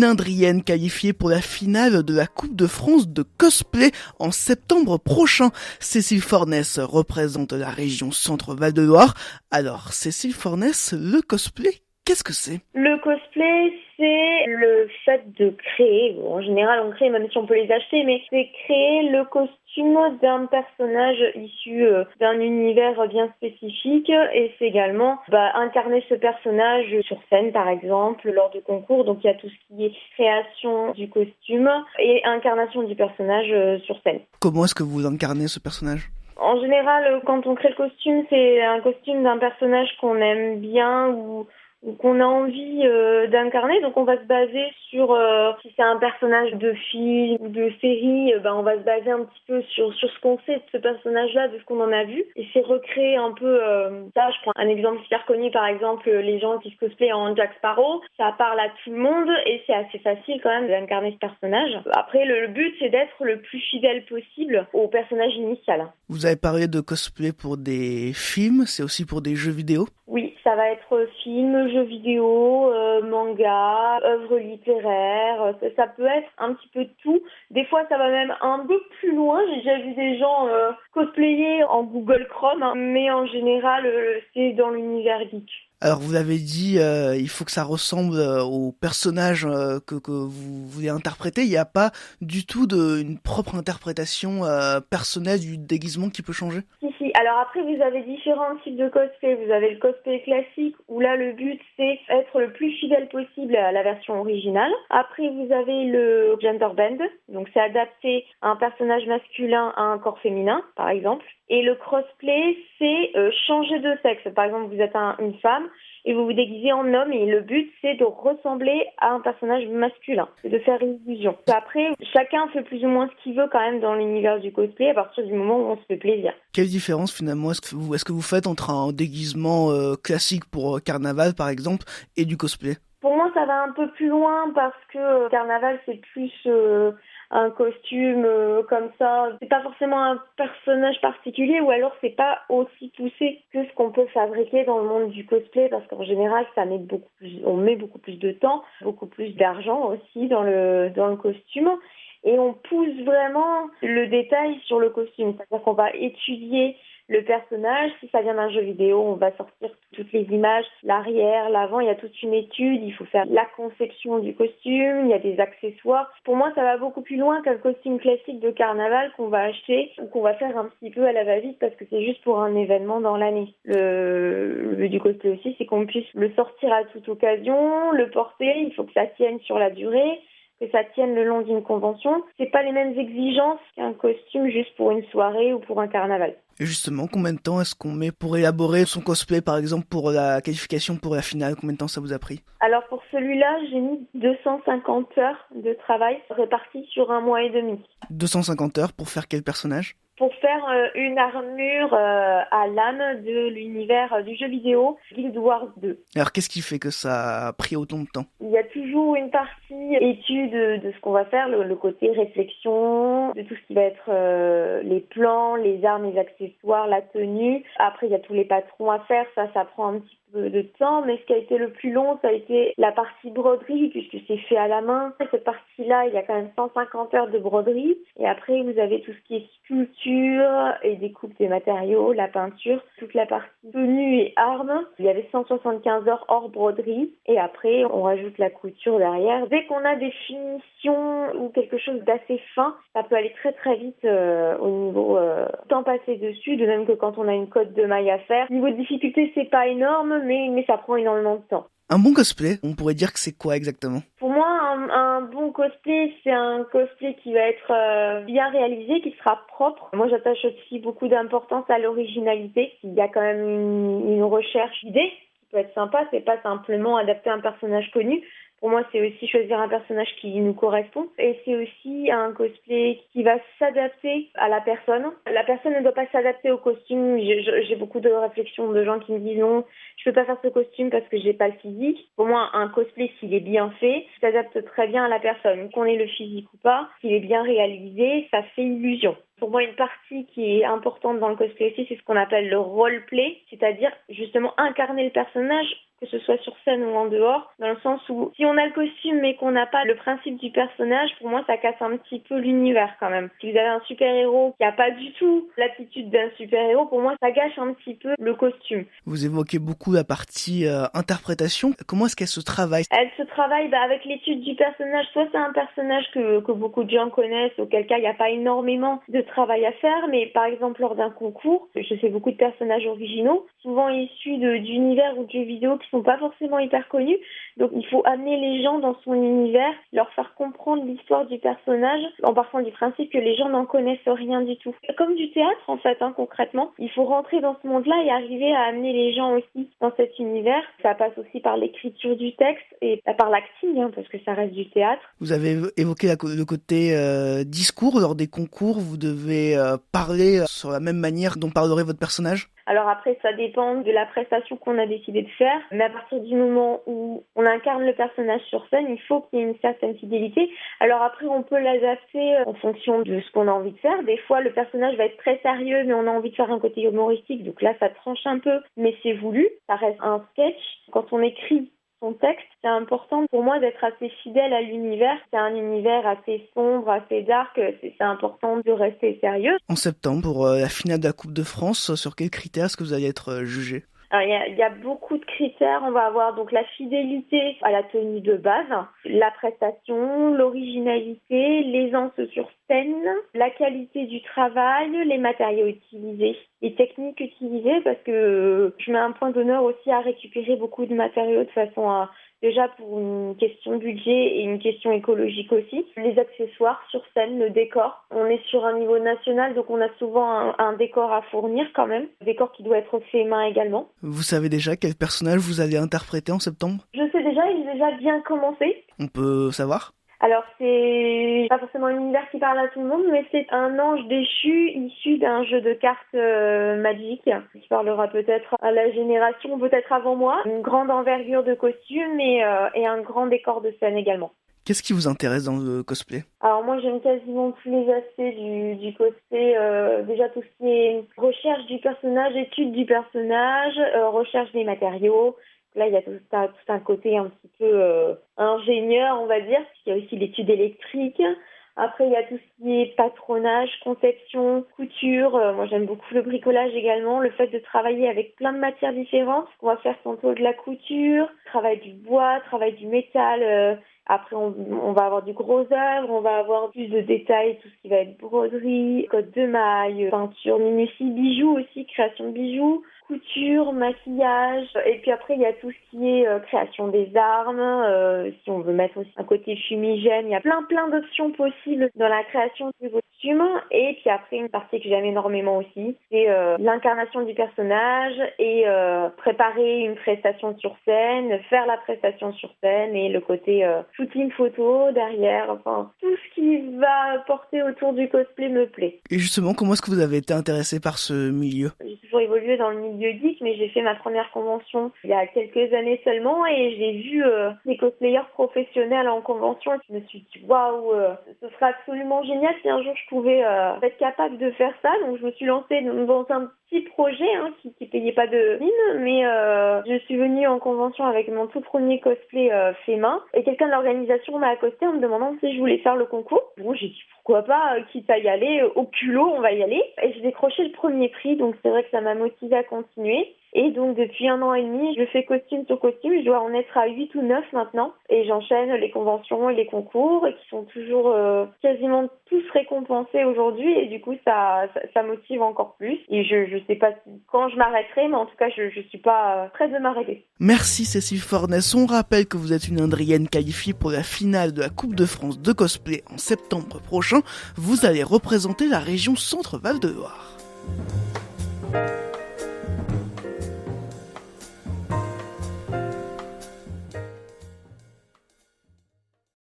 Une Indrienne qualifiée pour la finale de la Coupe de France de cosplay en septembre prochain. Cécile Fornès représente la région Centre-Val de Loire. Alors, Cécile Fornès, le cosplay, qu'est-ce que c'est ? Le cosplay, c'est le fait de créer, en général on crée même si on peut les acheter, mais c'est créer le costume d'un personnage issu d'un univers bien spécifique, et c'est également incarner ce personnage sur scène par exemple, lors de concours. Donc il y a tout ce qui est création du costume et incarnation du personnage sur scène. Comment est-ce que vous incarnez ce personnage ? En général, quand on crée le costume, c'est un costume d'un personnage qu'on aime bien ou qu'on a envie d'incarner. Donc on va se baser sur, si c'est un personnage de film ou de série, on va se baser un petit peu sur ce qu'on sait de ce personnage-là, de ce qu'on en a vu. Et c'est recréer un peu ça. Je prends un exemple super connu, par exemple, les gens qui se cosplayent en Jack Sparrow. Ça parle à tout le monde et c'est assez facile quand même d'incarner ce personnage. Après, le but, c'est d'être le plus fidèle possible au personnage initial. Vous avez parlé de cosplay pour des films, c'est aussi pour des jeux vidéo ? Oui, ça va être film, jeux vidéo, manga, œuvres littéraires, ça peut être un petit peu de tout. Des fois, ça va même un peu plus loin. J'ai déjà vu des gens cosplayer en Google Chrome, mais en général, c'est dans l'univers geek. Alors vous l'avez dit, il faut que ça ressemble au personnage que vous voulez interpréter. Il n'y a pas du tout une propre interprétation personnelle du déguisement qui peut changer ? Si. Alors après, vous avez différents types de cosplay. Vous avez le cosplay classique où là, le but, c'est être le plus fidèle possible à la version originale. Après, vous avez le gender bend. Donc, c'est adapté à un personnage masculin à un corps féminin, par exemple. Et le crossplay, c'est changer de sexe. Par exemple, vous êtes une femme et vous vous déguisez en homme et le but, c'est de ressembler à un personnage masculin, de faire illusion. Après, chacun fait plus ou moins ce qu'il veut quand même dans l'univers du cosplay à partir du moment où on se fait plaisir. Quelle différence finalement est-ce que vous faites entre un déguisement classique pour carnaval par exemple et du cosplay ? Pour moi, ça va un peu plus loin parce que carnaval, c'est plus un costume comme ça. C'est pas forcément un personnage particulier ou alors c'est pas aussi poussé que ce qu'on peut fabriquer dans le monde du cosplay parce qu'en général, on met beaucoup plus de temps, beaucoup plus d'argent aussi dans le costume. Et on pousse vraiment le détail sur le costume. C'est-à-dire qu'on va étudier le personnage. Si ça vient d'un jeu vidéo, on va sortir toutes les images, l'arrière, l'avant. Il y a toute une étude. Il faut faire la conception du costume. Il y a des accessoires. Pour moi, ça va beaucoup plus loin qu'un costume classique de carnaval qu'on va acheter ou qu'on va faire un petit peu à la va-vite parce que c'est juste pour un événement dans l'année. Le but du cosplay aussi, c'est qu'on puisse le sortir à toute occasion, le porter. Il faut que ça tienne sur la durée, que ça tienne le long d'une convention. C'est pas les mêmes exigences qu'un costume juste pour une soirée ou pour un carnaval. Et justement, combien de temps est-ce qu'on met pour élaborer son cosplay, par exemple pour la qualification pour la finale ? Combien de temps ça vous a pris ? Alors pour celui-là, j'ai mis 250 heures de travail réparties sur 1 mois et demi. 250 heures pour faire quel personnage ? Pour faire une armure à l'âme de l'univers du jeu vidéo Guild Wars 2. Alors qu'est-ce qui fait que ça a pris autant de temps ? Il y a toujours une partie étude de ce qu'on va faire, le côté réflexion, de tout ce qui va être les plans, les armes, les accessoires, la tenue. Après, il y a tous les patrons à faire, ça prend un petit peu de temps, mais ce qui a été le plus long, ça a été la partie broderie, puisque c'est fait à la main. Cette partie-là, il y a quand même 150 heures de broderie. Et après, vous avez tout ce qui est sculpture et découpe des matériaux, la peinture, toute la partie tenue et armes. Il y avait 175 heures hors broderie. Et après, on rajoute la couture derrière. Dès qu'on a des finitions ou quelque chose d'assez fin, ça peut aller très très vite au niveau temps passé dessus, de même que quand on a une cotte de maille à faire. Niveau de difficulté, c'est pas énorme, mais ça prend énormément de temps. Un bon cosplay, on pourrait dire que c'est quoi exactement ? Pour moi, un bon cosplay, c'est un cosplay qui va être bien réalisé, qui sera propre. Moi, j'attache aussi beaucoup d'importance à l'originalité. Il y a quand même une recherche d'idées qui peut être sympa. C'est pas simplement adapter un personnage connu. Pour moi, c'est aussi choisir un personnage qui nous correspond. Et c'est aussi un cosplay qui va s'adapter à la personne. La personne ne doit pas s'adapter au costume. J'ai beaucoup de réflexions de gens qui me disent non, je peux pas faire ce costume parce que j'ai pas le physique. Pour moi, un cosplay, s'il est bien fait, s'adapte très bien à la personne. Qu'on ait le physique ou pas, s'il est bien réalisé, ça fait illusion. Pour moi, une partie qui est importante dans le cosplay aussi, c'est ce qu'on appelle le roleplay, c'est-à-dire justement incarner le personnage, que ce soit sur scène ou en dehors, dans le sens où si on a le costume mais qu'on n'a pas le principe du personnage, pour moi ça casse un petit peu l'univers quand même. Si vous avez un super-héros qui n'a pas du tout l'attitude d'un super-héros, pour moi ça gâche un petit peu le costume. Vous évoquez beaucoup la partie interprétation. Comment est-ce qu'elle se travaille? Elle se travaille avec l'étude du personnage. Soit c'est un personnage que beaucoup de gens connaissent, auquel cas il n'y a pas énormément de travail à faire, mais par exemple lors d'un concours, je fais beaucoup de personnages originaux, souvent issus d'univers ou de jeux vidéo qui sont pas forcément hyper connus. Donc il faut amener les gens dans son univers, leur faire comprendre l'histoire du personnage en partant du principe que les gens n'en connaissent rien du tout. Comme du théâtre en fait, concrètement. Il faut rentrer dans ce monde-là et arriver à amener les gens aussi dans cet univers. Ça passe aussi par l'écriture du texte et par l'acting, parce que ça reste du théâtre. Vous avez évoqué le côté discours lors des concours. Vous devez parler sur la même manière dont parlerait votre personnage? Alors après, ça dépend de la prestation qu'on a décidé de faire. Mais à partir du moment où on incarne le personnage sur scène, il faut qu'il y ait une certaine fidélité. Alors après, on peut l'adapter en fonction de ce qu'on a envie de faire. Des fois, le personnage va être très sérieux, mais on a envie de faire un côté humoristique. Donc là, ça tranche un peu, mais c'est voulu. Ça reste un sketch. Quand on écrit son texte, c'est important pour moi d'être assez fidèle à l'univers. C'est un univers assez sombre, assez dark. C'est important de rester sérieux. En septembre, pour la finale de la Coupe de France, sur quels critères est-ce que vous allez être jugé? Alors, il y a beaucoup de critères. On va avoir donc la fidélité à la tenue de base, la prestation, l'originalité, l'aisance sur scène, la qualité du travail, les matériaux utilisés, les techniques utilisées, parce que je mets un point d'honneur aussi à récupérer beaucoup de matériaux de façon à... Déjà pour une question budget et une question écologique aussi. Les accessoires sur scène, le décor. On est sur un niveau national, donc on a souvent un décor à fournir quand même. Un décor qui doit être fait main également. Vous savez déjà quel personnage vous allez interpréter en septembre? Je sais déjà, il est déjà bien commencé. On peut savoir? Alors c'est pas forcément un univers qui parle à tout le monde, mais c'est un ange déchu issu d'un jeu de cartes Magic qui parlera peut-être à la génération peut-être avant moi. Une grande envergure de costume et un grand décor de scène également. Qu'est-ce qui vous intéresse dans le cosplay? Alors moi j'aime quasiment tous les aspects du cosplay, déjà tout ce qui est recherche du personnage, étude du personnage, recherche des matériaux. Là, il y a tout un côté un petit peu ingénieur, on va dire, puisqu'il y a aussi l'étude électrique. Après, il y a tout ce qui est patronage, conception, couture. Moi, j'aime beaucoup le bricolage également. Le fait de travailler avec plein de matières différentes. On va faire tantôt de la couture, travail du bois, travail du métal. Après, on va avoir du gros œuvre, on va avoir plus de détails, tout ce qui va être broderie, code de maille, peinture, minutie, bijoux aussi, création de bijoux. Couture, maquillage, et puis après il y a tout ce qui est création des armes, si on veut mettre aussi un côté fumigène, il y a plein d'options possibles dans la création du costume. Et puis après une partie que j'aime énormément aussi, c'est l'incarnation du personnage et préparer une prestation sur scène, faire la prestation sur scène et le côté shooting photo derrière, enfin tout ce qui va porter autour du cosplay me plaît. Et justement, comment est-ce que vous avez été intéressé par ce milieu? J'ai toujours évolué dans le milieu geek, mais j'ai fait ma première convention il y a quelques années seulement et j'ai vu des cosplayers professionnels en convention et je me suis dit waouh, ce serait absolument génial si un jour je pouvais être capable de faire ça. Donc je me suis lancée dans un petit projet qui payait pas de mine, mais je suis venue en convention avec mon tout premier cosplay fait main et quelqu'un de l'organisation m'a accosté en me demandant si je voulais faire le concours. Bon, j'ai dit pourquoi pas, quitte à y aller, au culot, on va y aller. Et j'ai décroché le premier prix, donc c'est vrai que ça m'a motivée à continuer. Et donc depuis 1 an et demi, je fais costume sur costume, je dois en être à 8 ou 9 maintenant. Et j'enchaîne les conventions et les concours, et qui sont toujours quasiment tous récompensés aujourd'hui. Et du coup, ça motive encore plus. Et je sais pas quand je m'arrêterai, mais en tout cas, je suis pas prête de m'arrêter. Merci Cécile Fornès. On rappelle que vous êtes une Indrienne qualifiée pour la finale de la Coupe de France de cosplay en septembre prochain. Vous allez représenter la région Centre-Val de Loire.